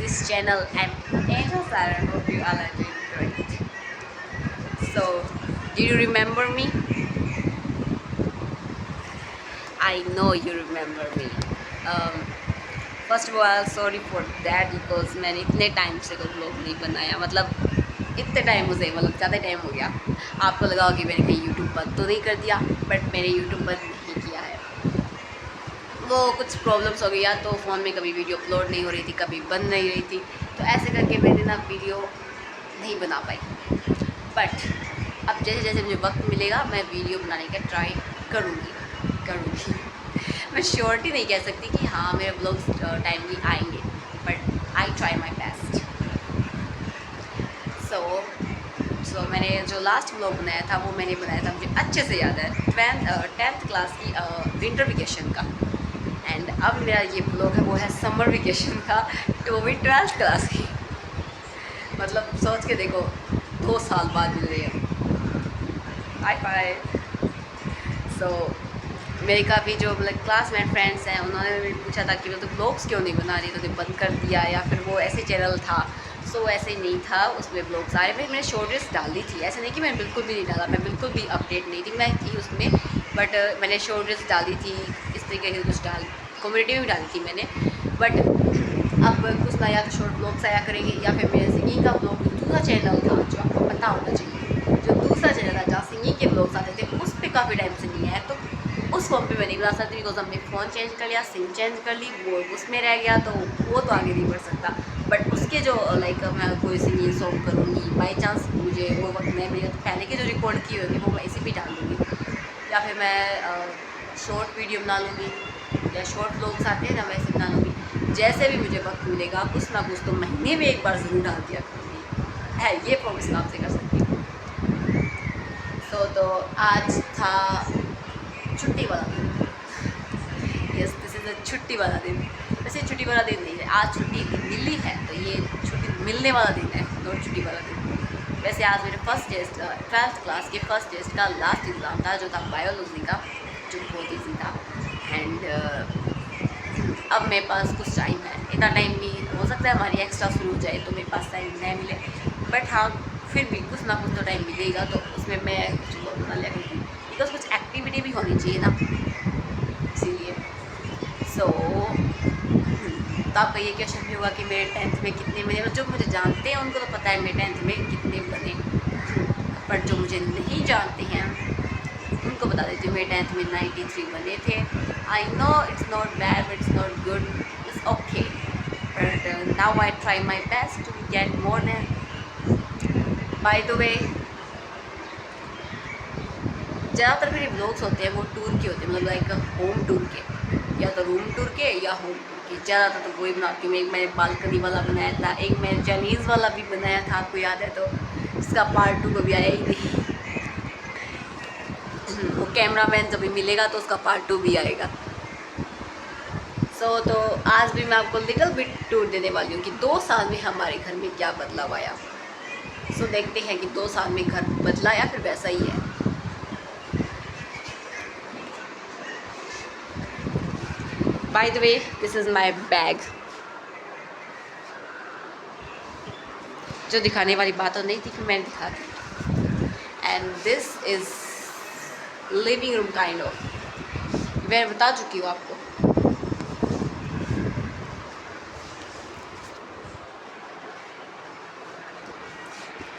this channel. I'm Angel Sarah. Hope you all are doing great. So, do you remember me? I know you remember me. Um, first of all sorry for that because मैंने इतने time से कोई blog नहीं बनाया, मतलब इतने time मुझे मतलब ज़्यादा टाइम हो गया। आपको लगा कि मैंने कहीं यूट्यूब बंद तो नहीं कर दिया, बट मैंने यूट्यूब बंद नहीं किया है। वो कुछ प्रॉब्लम्स हो गया तो फ़ोन में कभी वीडियो अपलोड नहीं हो रही थी, कभी बन नहीं रही थी, तो ऐसे करके मैंने ना वीडियो नहीं बना पाई। बट अब जैसे जैसे मुझे वक्त मिलेगा मैं वीडियो बनाने का ट्राई करूँगी। मैं श्योरिटी नहीं कह सकती कि हाँ मेरे ब्लॉग्स टाइमली आएंगे, but I try my best. So मैंने जो लास्ट ब्लॉग बनाया था वो मैंने बनाया था, मुझे अच्छे से याद है, 10th क्लास की विंटर वेकेशन का। एंड अब मेरा ये ब्लॉग है वो है समर वेकेशन का, तो भी 12th क्लास की। मतलब सोच के देखो 2 साल बाद मिल रहे हैं। Hi bye. सो मेरे काफ़ी जो मतलब क्लासमेट फ्रेंड्स हैं उन्होंने भी पूछा था कि वो तो ब्लॉग्स क्यों नहीं बना रही, तो बंद कर दिया या फिर वो ऐसे चैनल था। सो ऐसे नहीं था, उसमें ब्लॉग्स आ रहे। मैंने शॉर्ट रील्स डाली थी, ऐसे नहीं कि मैंने बिल्कुल भी नहीं डाला, मैं बिल्कुल भी अपडेट नहीं थी, मैं थी उसमें, बट मैंने शॉर्ट रील्स डाली थी, इस तरीके से कुछ कम्युनिटी में भी डाली थी मैंने। बट अब कुछ ना, या तो शॉर्ट ब्लॉग्स आया करेंगे या फिर मेरे सिंगिंग का ब्लॉग जो दूसरा चैनल था जो आपको पता होना चाहिए, जो दूसरा चैनल था जहाँ सिंगिंग के ब्लॉग्स आते थे, उस पर काफ़ी टाइम से नहीं है, तो उस फ़ोन पे मैं नहीं बना सकती बिकॉज हमने फ़ोन चेंज कर लिया, सिम चेंज कर ली, वो उसमें रह गया, तो वो तो आगे नहीं बढ़ सकता। बट उसके जो लाइक मैं कोई सिंगिंग सॉन्ग करूँगी, बाई चांस मुझे वो वक्त नहीं मिलेगा, तो पहले के जो रिकॉर्ड किए होंगे वो मैं इसी भी डाल दूँगी, या फिर मैं शॉर्ट वीडियो बना लूँगी, या शॉर्ट ब्लॉग्स आते हैं ना वैसे बना लूँगी। जैसे भी मुझे वक्त मिलेगा कुछ ना कुछ तो महीने में एक बार ज़रूर डाल दिया करूँगी, है ये प्रॉमिस मैं आपसे कर सकती हूँ। तो आज था छुट्टी वाला दिन। यस, दिस इज़ अ छुट्टी वाला दिन। वैसे छुट्टी वाला दिन नहीं है, आज छुट्टी मिली है तो ये छुट्टी मिलने वाला दिन है, नॉट छुट्टी वाला दिन। वैसे आज मेरे फर्स्ट टेस्ट 12th क्लास के फर्स्ट टेस्ट का लास्ट एग्ज़ाम था, जो था बायोलॉजी का, जो बहुत ईजी था। एंड अब मेरे पास कुछ टाइम है, इतना टाइम भी हो सकता है हमारी एक्स्ट्रा शुरू हो जाए तो मेरे पास टाइम नहीं मिले, बट हाँ फिर भी कुछ ना कुछ तो टाइम मिलेगा, तो उसमें मैं कुछ ब्लॉग बना लिया करूँगी, बिकॉज कुछ एक्टिविटी भी होनी चाहिए ना, इसीलिए। सो तो आपका ये क्वेश्चन भी होगा कि मेरे 10th में कितने बने, जो मुझे जानते हैं उनको तो पता है मेरे 10th में कितने बने, पर जो मुझे नहीं जानते हैं उनको बता देती हूँ, मेरे 10th में 93 बने थे। I know it's not bad but it's not good, it's okay, but now I try my best to get more then. By the way, ज़्यादातर मेरे ब्लॉग्स होते हैं वो टूर के होते हैं, मतलब लाइक होम टूर के, या तो रूम टूर के या होम टूर के, ज़्यादातर तो वही बनाती हूँ। एक मैंने बालकनी वाला बनाया था, एक मैंने चाइनीज़ वाला भी बनाया था, आपको याद है, तो इसका पार्ट 2 कभी आया ही नहीं। वो कैमरामैन जब भी मिलेगा तो उसका पार्ट 2 भी आएगा। तो आज भी मैं आपको लिटिल बिट टूर देने वाली हूँ कि 2 साल में हमारे घर में क्या बदलाव आया। देखते हैं कि 2 साल में घर बदला या फिर वैसा ही है। Bye the way, this is my bag. जो दिखाने वाली बात तो नहीं थी, फिर मैंने दिखा दी। And this is living room kind of, मैं बता चुकी हूँ आपको।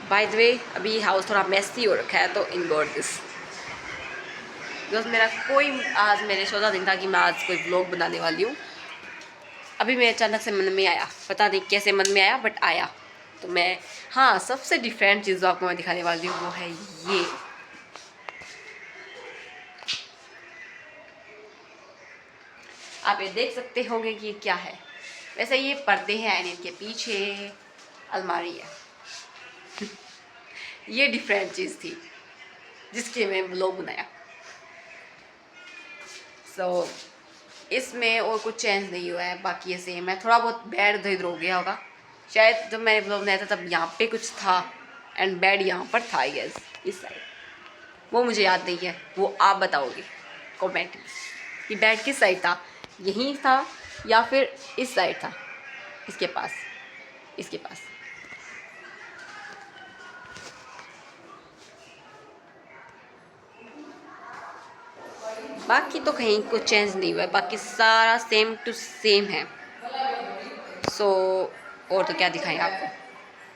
बाय द वे, अभी हाउस थोड़ा मेसी हो रखा है, तो इग्नोर दिस, बिकॉज मेरा कोई आज मैंने सोचा नहीं था कि मैं आज कोई ब्लॉग बनाने वाली हूँ। अभी मेरे अचानक से मन में आया, पता नहीं कैसे मन में आया, बट आया, तो मैं, हाँ सबसे डिफरेंट चीज़ जो आपको मैं दिखाने वाली हूँ वो है ये। आप ये देख सकते होंगे कि ये क्या है। वैसे ये पर्दे हैं एंड इनके पीछे अलमारी है। ये डिफरेंट चीज़ थी जिसके मैं ब्लॉग बनाया। इसमें और कुछ चेंज नहीं हुआ है, बाकी ये सेम है, थोड़ा बहुत बेड इधर उधर हो गया होगा शायद, जब मैंने ब्लॉग बनाया था तब यहाँ पे कुछ था एंड बेड यहाँ पर था, यस इस साइड, वो मुझे याद नहीं है, वो आप बताओगे कमेंट में कि बेड किस साइड था, यहीं था या फिर इस साइड था इसके पास। इसके पास। बाकी तो कहीं कुछ चेंज नहीं हुआ है, बाकी सारा सेम टू सेम है। सो और तो क्या दिखाएं आपको।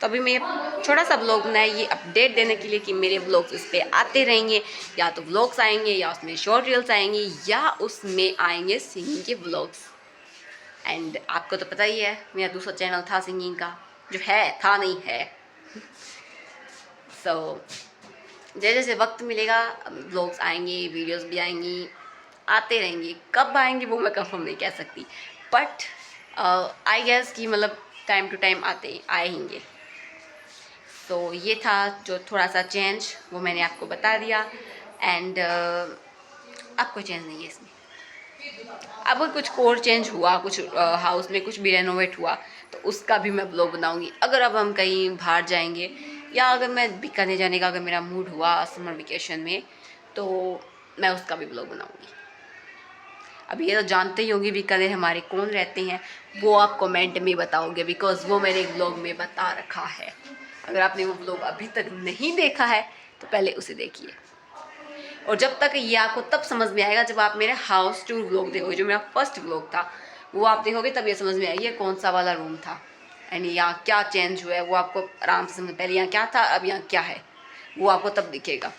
तो अभी मैं छोटा सा व्लॉग बनाया ये अपडेट देने के लिए कि मेरे व्लॉग्स इस पर आते रहेंगे, या तो व्लॉग्स आएंगे या उसमें शॉर्ट रील्स आएंगे या उसमें आएंगे सिंगिंग के व्लॉग्स। एंड आपको तो पता ही है मेरा दूसरा चैनल था सिंगिंग का, जो है था नहीं है। सो जैसे जैसे वक्त मिलेगा व्लॉग्स आएंगे, वीडियोस भी आएंगी, आते रहेंगे। कब आएंगे वो मैं कंफर्म नहीं कह सकती, बट आई गेस कि मतलब टाइम टू टाइम आते आएंगे। तो ये था जो थोड़ा सा चेंज, वो मैंने आपको बता दिया। एंड अब कोई चेंज नहीं है इसमें। अब कुछ कोर चेंज हुआ, कुछ हाउस में कुछ भी रेनोवेट हुआ तो उसका भी मैं ब्लॉग बनाऊंगी। अगर अब हम कहीं बाहर जाएंगे या अगर मैं बीकानेर जाने का अगर मेरा मूड हुआ समर वेकेशन में तो मैं उसका भी ब्लॉग बनाऊंगी। अब ये तो जानते ही होंगे बीकानेर हमारे कौन रहते हैं, वो आप कमेंट में बताओगे, बिकॉज वो मैंने एक ब्लॉग में बता रखा है। अगर आपने वो ब्लॉग अभी तक नहीं देखा है तो पहले उसे देखिए। और जब तक ये आपको तब समझ में आएगा जब आप मेरे हाउस टूर व्लॉग देखोगे, जो मेरा फर्स्ट व्लॉग था वो आप देखोगे, तब ये समझ में आएगी ये कौन सा वाला रूम था एंड यहाँ क्या चेंज हुआ है। वो आपको आराम से समझ, पहले यहाँ क्या था अब यहाँ क्या है, वो आपको तब दिखेगा।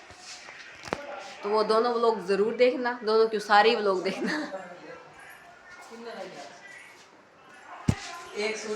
तो वो दोनों व्लॉग ज़रूर देखना, दोनों क्यों सारे व्लॉग देखना।